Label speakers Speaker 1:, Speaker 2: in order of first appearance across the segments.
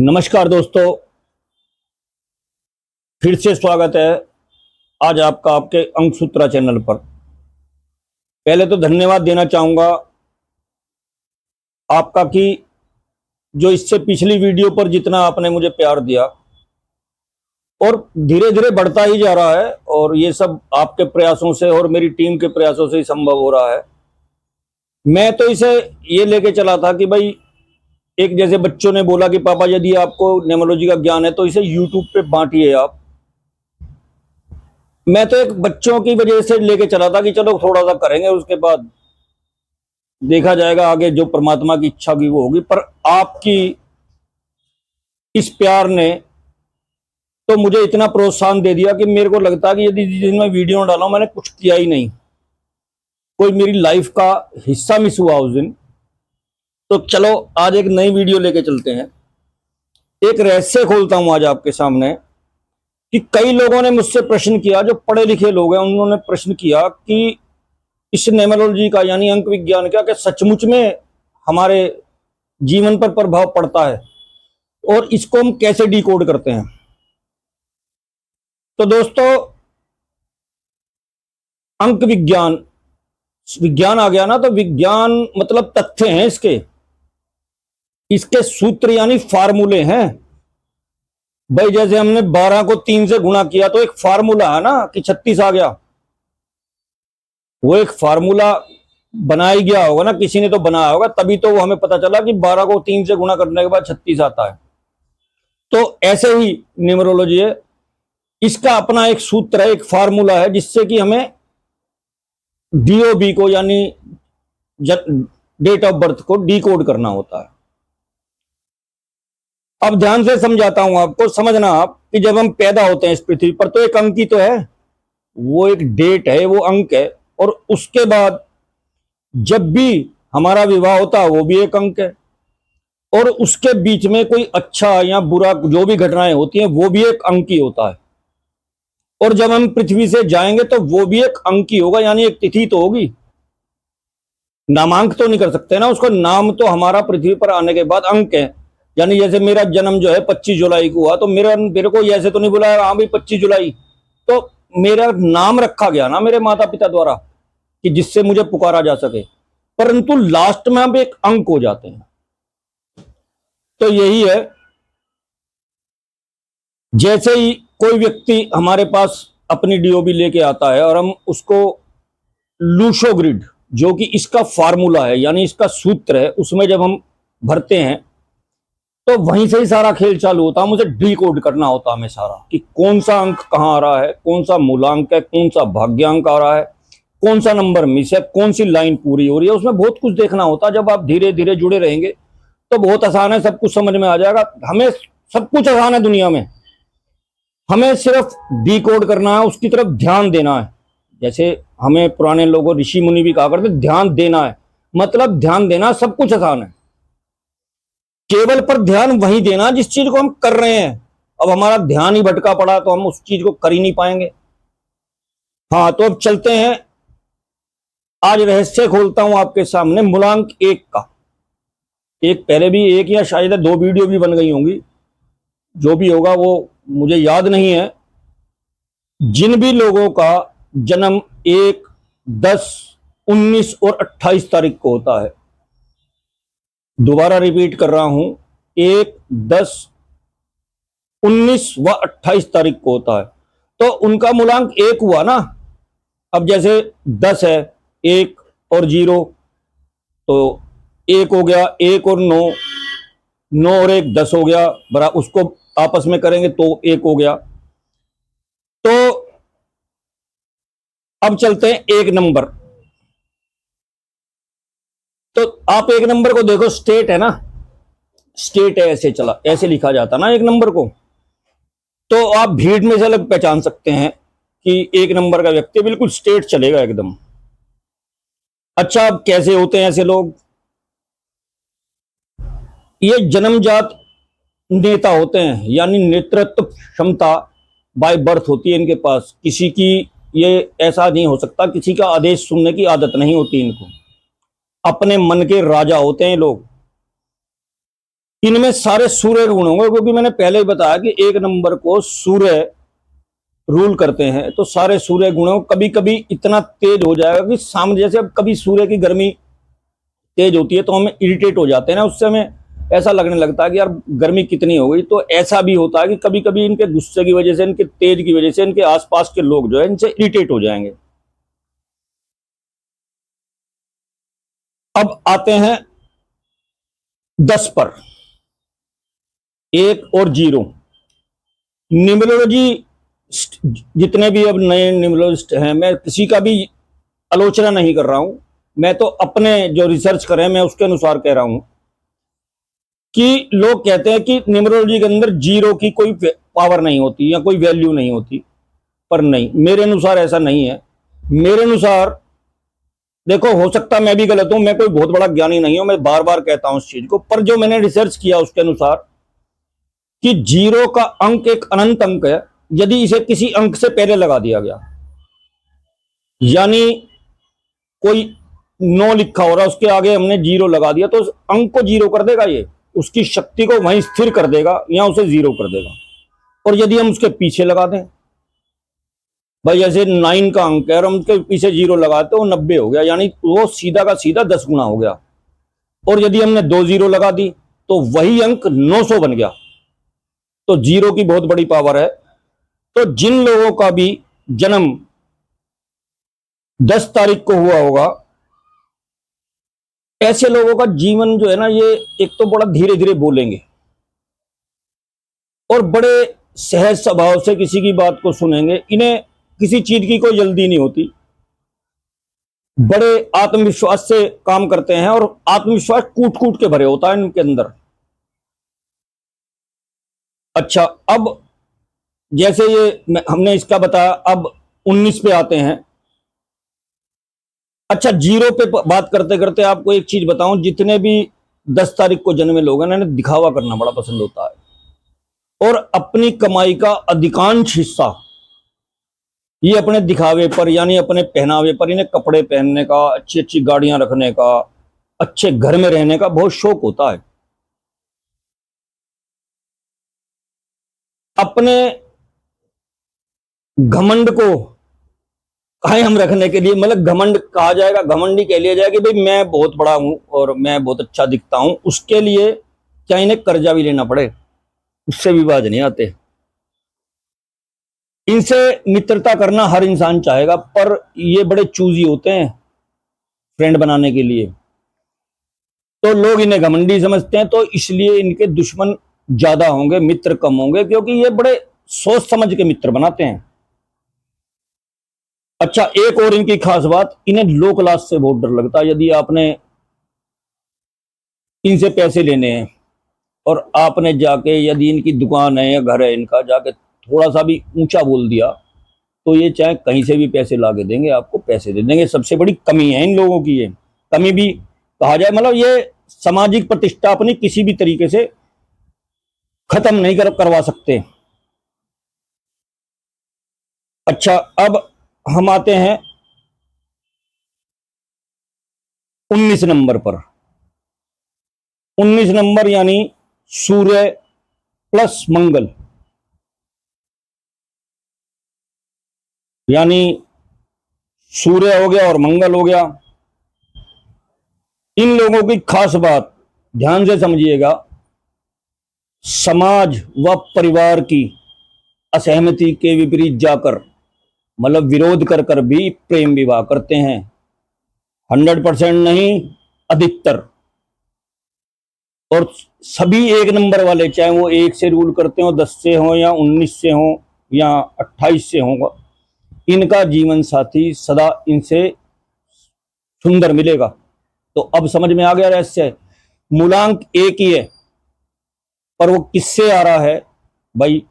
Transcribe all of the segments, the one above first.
Speaker 1: नमस्कार दोस्तों, फिर से स्वागत है आज आपका आपके अंक सूत्रा चैनल पर। पहले तो धन्यवाद देना चाहूंगा आपका कि जो इससे पिछली वीडियो पर जितना आपने मुझे प्यार दिया और धीरे धीरे बढ़ता ही जा रहा है, और ये सब आपके प्रयासों से और मेरी टीम के प्रयासों से ही संभव हो रहा है। मैं तो इसे ये लेके चला था कि भाई, एक जैसे बच्चों ने बोला कि पापा यदि आपको नेमोलॉजी का ज्ञान है तो इसे यूट्यूब पे बांटिए आप। मैं तो एक बच्चों की वजह से लेके चला था कि चलो थोड़ा सा करेंगे, उसके बाद देखा जाएगा आगे जो परमात्मा की इच्छा की वो होगी। पर आपकी इस प्यार ने तो मुझे इतना प्रोत्साहन दे दिया कि मेरे को लगता है कि यदि जिस दिन मैं वीडियो डाला मैंने कुछ किया ही नहीं, कोई मेरी लाइफ का हिस्सा मिस हुआ उस दिन। तो चलो आज एक नई वीडियो लेके चलते हैं। एक रहस्य खोलता हूं आज आपके सामने कि कई लोगों ने मुझसे प्रश्न किया, जो पढ़े लिखे लोग हैं उन्होंने प्रश्न किया कि इस न्यूमरोलॉजी का यानी अंक विज्ञान का क्या सचमुच में हमारे जीवन पर प्रभाव पड़ता है और इसको हम कैसे डिकोड करते हैं। तो दोस्तों, अंक विज्ञान विज्ञान आ गया ना, तो विज्ञान मतलब तथ्य हैं इसके इसके सूत्र यानी फार्मूले हैं। भाई जैसे हमने 12 को 3 से गुणा किया तो एक फार्मूला है ना कि 36 आ गया। वो एक फार्मूला बनाया गया होगा ना, किसी ने तो बनाया होगा, तभी तो वो हमें पता चला कि 12 को 3 से गुणा करने के बाद 36 आता है। तो ऐसे ही न्यूमरोलॉजी है, इसका अपना एक सूत्र है, एक फार्मूला है जिससे कि हमें डीओबी को यानी डेट ऑफ बर्थ को डिकोड करना होता है। अब ध्यान से समझाता हूं आपको, समझना आप कि जब हम पैदा होते हैं इस पृथ्वी पर तो एक अंक ही तो है, वो एक डेट है, वो अंक है। और उसके बाद जब भी हमारा विवाह होता है वो भी एक अंक है, और उसके बीच में कोई अच्छा या बुरा जो भी घटनाएं होती हैं वो भी एक अंक ही होता है। और जब हम पृथ्वी से जाएंगे तो वो भी एक अंक ही होगा, यानी एक तिथि तो होगी। नामांक तो नहीं कर सकते ना उसको, नाम तो हमारा पृथ्वी पर आने के बाद अंक है। यानी जैसे मेरा जन्म जो है 25 जुलाई को हुआ, तो मेरे को ऐसे तो नहीं बुलाया हाँ भाई 25 जुलाई, तो मेरा नाम रखा गया ना मेरे माता पिता द्वारा कि जिससे मुझे पुकारा जा सके, परंतु लास्ट में हम एक अंक हो जाते हैं। तो यही है, जैसे ही कोई व्यक्ति हमारे पास अपनी डीओबी लेके आता है और हम उसको लूशो ग्रिड, जो कि इसका फार्मूला है यानी इसका सूत्र है, उसमें जब हम भरते हैं तो वहीं से ही सारा खेल चालू होता है। मुझे डिकोड करना होता है हमें सारा कि कौन सा अंक कहां आ रहा है, कौन सा मूलांक है, कौन सा भाग्यांक आ रहा है, कौन सा नंबर मिस है, कौन सी लाइन पूरी हो रही है। उसमें बहुत कुछ देखना होता है। जब आप धीरे धीरे जुड़े रहेंगे तो बहुत आसान है, सब कुछ समझ में आ जाएगा। हमें सब कुछ आसान है दुनिया में, हमें सिर्फ डिकोड करना है, उसकी तरफ ध्यान देना है। जैसे हमें पुराने लोगों ऋषि मुनि भी कहा करते ध्यान देना है, मतलब ध्यान देना सब कुछ आसान है, केवल पर ध्यान वही देना जिस चीज को हम कर रहे हैं। अब हमारा ध्यान ही भटका पड़ा तो हम उस चीज को कर ही नहीं पाएंगे। हाँ, तो अब चलते हैं, आज रहस्य खोलता हूं आपके सामने मूलांक 1 का। एक पहले भी एक या शायद 2 वीडियो भी बन गई होंगी, जो भी होगा वो मुझे याद नहीं है। जिन भी लोगों का जन्म 1, 10, 19 और 28 तारीख को होता है, दोबारा रिपीट कर रहा हूं, 1, 10, 19 व 28 तारीख को होता है, तो उनका मूलांक 1 हुआ ना। अब जैसे 10 है, 1 और 0 तो 1 हो गया, 1 और 9, 9 और 1 10 हो गया, बरा उसको आपस में करेंगे तो 1 हो गया। तो अब चलते हैं 1 नंबर। तो आप 1 नंबर को देखो, स्टेट है ना, स्टेट है, ऐसे चला, ऐसे लिखा जाता ना 1 नंबर को। तो आप भीड़ में से अलग पहचान सकते हैं कि 1 नंबर का व्यक्ति बिल्कुल स्टेट चलेगा एकदम। अच्छा, अब कैसे होते हैं ऐसे लोग? ये जन्मजात नेता होते हैं, यानी नेतृत्व क्षमता बाय बर्थ होती है इनके पास। किसी की ये ऐसा नहीं हो सकता, किसी का आदेश सुनने की आदत नहीं होती इनको, अपने मन के राजा होते हैं लोग। इनमें सारे सूर्य गुण होंगे, क्योंकि मैंने पहले ही बताया कि एक नंबर को सूर्य रूल करते हैं, तो सारे सूर्य गुणों कभी कभी इतना तेज हो जाएगा कि सामने, जैसे अब कभी सूर्य की गर्मी तेज होती है तो हम इरिटेट हो जाते हैं ना, उससे हमें ऐसा लगने लगता है कि यार गर्मी कितनी हो गई। तो ऐसा भी होता है कि कभी कभी इनके गुस्से की वजह से, इनके तेज की वजह से, इनके आसपास के लोग जो है इनसे इरिटेट हो जाएंगे। अब आते हैं 10 पर, 1 और 0। न्यूमरोलॉजी जितने भी अब नए न्यूमरोलॉजिस्ट हैं, मैं किसी का भी आलोचना नहीं कर रहा हूं, मैं तो अपने जो रिसर्च कर रहे हैं मैं उसके अनुसार कह रहा हूं कि लोग कहते हैं कि न्यूमरोलॉजी के अंदर 0 की कोई पावर नहीं होती या कोई वैल्यू नहीं होती, पर नहीं, मेरे अनुसार ऐसा नहीं है। मेरे अनुसार देखो, हो सकता मैं भी गलत हूं, मैं कोई बहुत बड़ा ज्ञानी नहीं हूं, मैं बार बार कहता हूं इस चीज को, पर जो मैंने रिसर्च किया उसके अनुसार कि 0 का अंक एक अनंत अंक है। यदि इसे किसी अंक से पहले लगा दिया गया, यानी कोई 9 लिखा हो रहा है, उसके आगे हमने 0 लगा दिया, तो उस अंक को 0 कर देगा, ये उसकी शक्ति को वहीं स्थिर कर देगा या उसे 0 कर देगा। और यदि हम उसके पीछे लगा दें, भाई जैसे 9 का अंक है और हम उसके पीछे 0 लगाते वो 90 हो गया, यानी वो सीधा का सीधा 10 गुना हो गया। और यदि हमने 2 0 लगा दी तो वही अंक 900 बन गया। तो 0 की बहुत बड़ी पावर है। तो जिन लोगों का भी जन्म 10 तारीख को हुआ होगा, ऐसे लोगों का जीवन जो है ना, ये एक तो बड़ा धीरे धीरे बोलेंगे और बड़े सहज स्वभाव से किसी की बात को सुनेंगे। इन्हें किसी चीज की कोई जल्दी नहीं होती, बड़े आत्मविश्वास से काम करते हैं और आत्मविश्वास कूट कूट के भरे होता है इनके अंदर। अच्छा, अब जैसे ये हमने इसका बताया, अब 19 पे आते हैं। अच्छा, 0 पे बात करते करते आपको एक चीज बताऊं, जितने भी 10 तारीख को जन्मे लोग हैं, इन्हें दिखावा करना बड़ा पसंद होता है और अपनी कमाई का अधिकांश हिस्सा ये अपने दिखावे पर, यानी अपने पहनावे पर, इन्हें कपड़े पहनने का, अच्छी अच्छी गाड़ियां रखने का, अच्छे घर में रहने का बहुत शौक होता है। अपने घमंड को कायम रखने के लिए, मतलब घमंड कहा जाएगा, घमंडी कह लिया जाएगा कि भाई मैं बहुत बड़ा हूं और मैं बहुत अच्छा दिखता हूं, उसके लिए क्या इन्हें कर्जा भी लेना पड़े, उससे भी बाज नहीं आते। इनसे मित्रता करना हर इंसान चाहेगा, पर ये बड़े चूजी होते हैं फ्रेंड बनाने के लिए, तो लोग इन्हें घमंडी समझते हैं, तो इसलिए इनके दुश्मन ज्यादा होंगे, मित्र कम होंगे, क्योंकि ये बड़े सोच समझ के मित्र बनाते हैं। अच्छा, एक और इनकी खास बात, इन्हें लो क्लास से बहुत डर लगता है। यदि आपने इनसे पैसे लेने हैं और आपने जाके, यदि इनकी दुकान है या घर है इनका, जाके थोड़ा सा भी ऊंचा बोल दिया, तो ये चाहे कहीं से भी पैसे ला के देंगे, आपको पैसे दे देंगे। सबसे बड़ी कमी है इन लोगों की, ये कमी भी कहा जाए, मतलब ये सामाजिक प्रतिष्ठा अपनी किसी भी तरीके से खत्म नहीं करवा सकते। अच्छा, अब हम आते हैं 19 नंबर पर। 19 नंबर यानी सूर्य प्लस मंगल, यानी सूर्य हो गया और मंगल हो गया। इन लोगों की खास बात ध्यान से समझिएगा, समाज व परिवार की असहमति के विपरीत जाकर, मतलब विरोध कर कर भी प्रेम विवाह करते हैं। 100% नहीं, अधिकतर। और सभी 1 नंबर वाले, चाहे वो 1 से रूल करते हो, 10 से हो या 19 से हो या 28 से होगा, इनका जीवन साथी सदा इनसे सुंदर मिलेगा। तो अब समझ में आ गया रहस्य, मूलांक एक ही है, पर वो किससे आ रहा है भाई,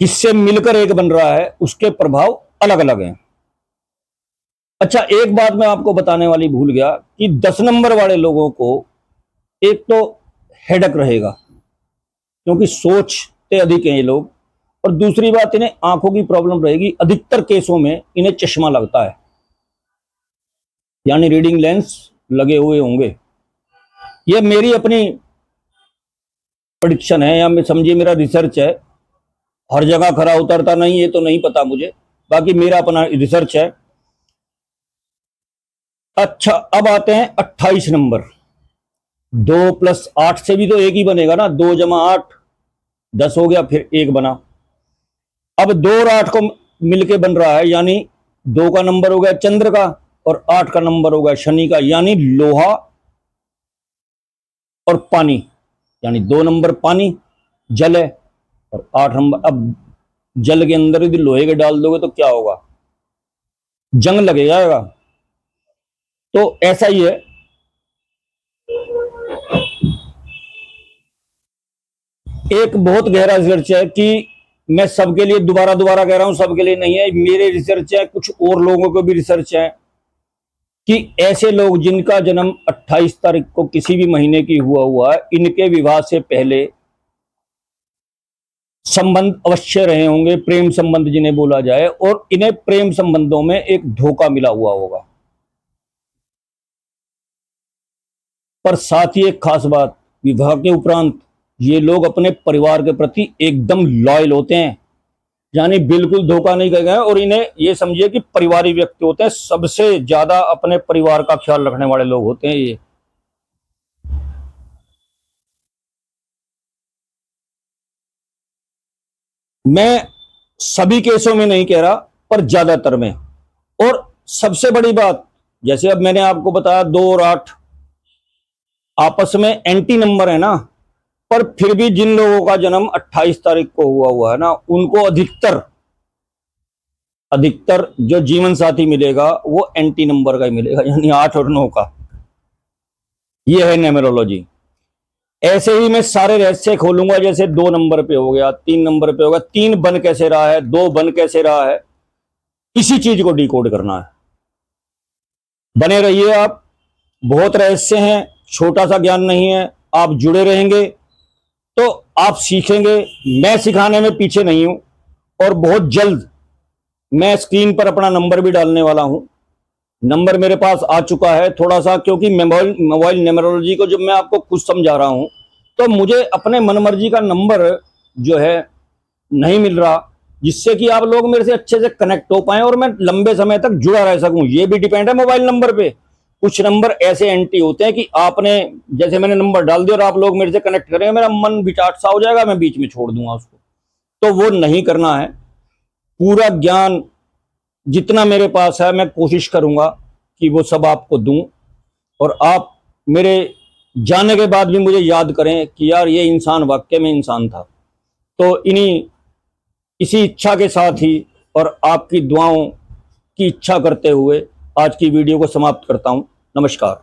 Speaker 1: किससे मिलकर एक बन रहा है, उसके प्रभाव अलग अलग हैं। अच्छा, एक बात मैं आपको बताने वाली भूल गया कि 10 नंबर वाले लोगों को एक तो हेडक रहेगा, क्योंकि सोचते अधिक हैं ये लोग, और दूसरी बात, इन्हें आंखों की प्रॉब्लम रहेगी। अधिकतर केसों में इन्हें चश्मा लगता है, यानी रीडिंग लेंस लगे हुए होंगे। ये मेरी अपनी प्रेडिक्शन है या मैं समझिए मेरा रिसर्च है, हर जगह खरा उतरता नहीं, ये तो नहीं पता मुझे, बाकी मेरा अपना रिसर्च है। अच्छा, अब आते हैं 28 नंबर। 2+8 से भी तो एक ही बनेगा ना, 2 जमा 8 10 हो गया, फिर 1 बना। अब 2 और 8 को मिलके बन रहा है, यानी 2 का नंबर हो गया चंद्र का और 8 का नंबर हो गया शनि का, यानी लोहा और पानी, यानी 2 नंबर पानी जल है और 8 नंबर। अब जल के अंदर यदि लोहे के डाल दोगे तो क्या होगा, जंग लगे जाएगा। तो ऐसा ही है। एक बहुत गहरा रिसर्च है कि मैं सबके लिए दोबारा दोबारा कह रहा हूं, सबके लिए नहीं है, मेरे रिसर्च है, कुछ और लोगों को भी रिसर्च है कि ऐसे लोग जिनका जन्म 28 तारीख को किसी भी महीने की हुआ है, इनके विवाह से पहले संबंध अवश्य रहे होंगे, प्रेम संबंध जिन्हें बोला जाए, और इन्हें प्रेम संबंधों में एक धोखा मिला हुआ होगा। पर साथ ही एक खास बात, विवाह के उपरांत ये लोग अपने परिवार के प्रति एकदम लॉयल होते हैं, यानी बिल्कुल धोखा नहीं कर गए, और इन्हें ये समझिए कि परिवारिक व्यक्ति होते हैं, सबसे ज्यादा अपने परिवार का ख्याल रखने वाले लोग होते हैं ये। मैं सभी केसों में नहीं कह रहा, पर ज्यादातर में। और सबसे बड़ी बात, जैसे अब मैंने आपको बताया 2 और 8 आपस में एंटी नंबर है ना, पर फिर भी जिन लोगों का जन्म 28 तारीख को हुआ है ना, उनको अधिकतर जो जीवन साथी मिलेगा वो एंटी नंबर का ही मिलेगा, यानी 8 और 9 का। ये है न्यूमेरोलॉजी। ऐसे ही मैं सारे रहस्य खोलूंगा, जैसे 2 नंबर पे हो गया, 3 नंबर पे होगा, 3 बन कैसे रहा है, 2 बन कैसे रहा है, इसी चीज को डिकोड करना है। बने रहिए आप, बहुत रहस्य हैं, छोटा सा ज्ञान नहीं है, आप जुड़े रहेंगे तो आप सीखेंगे। मैं सिखाने में पीछे नहीं हूं, और बहुत जल्द मैं स्क्रीन पर अपना नंबर भी डालने वाला हूं। नंबर मेरे पास आ चुका है थोड़ा सा, क्योंकि मोबाइल न्यूमेरोलॉजी को जब मैं आपको खुद समझा रहा हूं तो मुझे अपने मनमर्जी का नंबर जो है नहीं मिल रहा, जिससे कि आप लोग मेरे से अच्छे से कनेक्ट हो पाए और मैं लंबे समय तक जुड़ा रह सकूं। ये भी डिपेंड है मोबाइल नंबर पे। कुछ नंबर ऐसे एंटी होते हैं कि आपने, जैसे मैंने नंबर डाल दिया और आप लोग मेरे से कनेक्ट करेंगे, मेरा मन बिचाट सा हो जाएगा, मैं बीच में छोड़ दूंगा उसको, तो वो नहीं करना है। पूरा ज्ञान जितना मेरे पास है मैं कोशिश करूंगा कि वो सब आपको दूं, और आप मेरे जाने के बाद भी मुझे याद करें कि यार ये इंसान वाकई में इंसान था। तो इसी इच्छा के साथ ही और आपकी दुआओं की इच्छा करते हुए आज की वीडियो को समाप्त करता हूं। नमस्कार।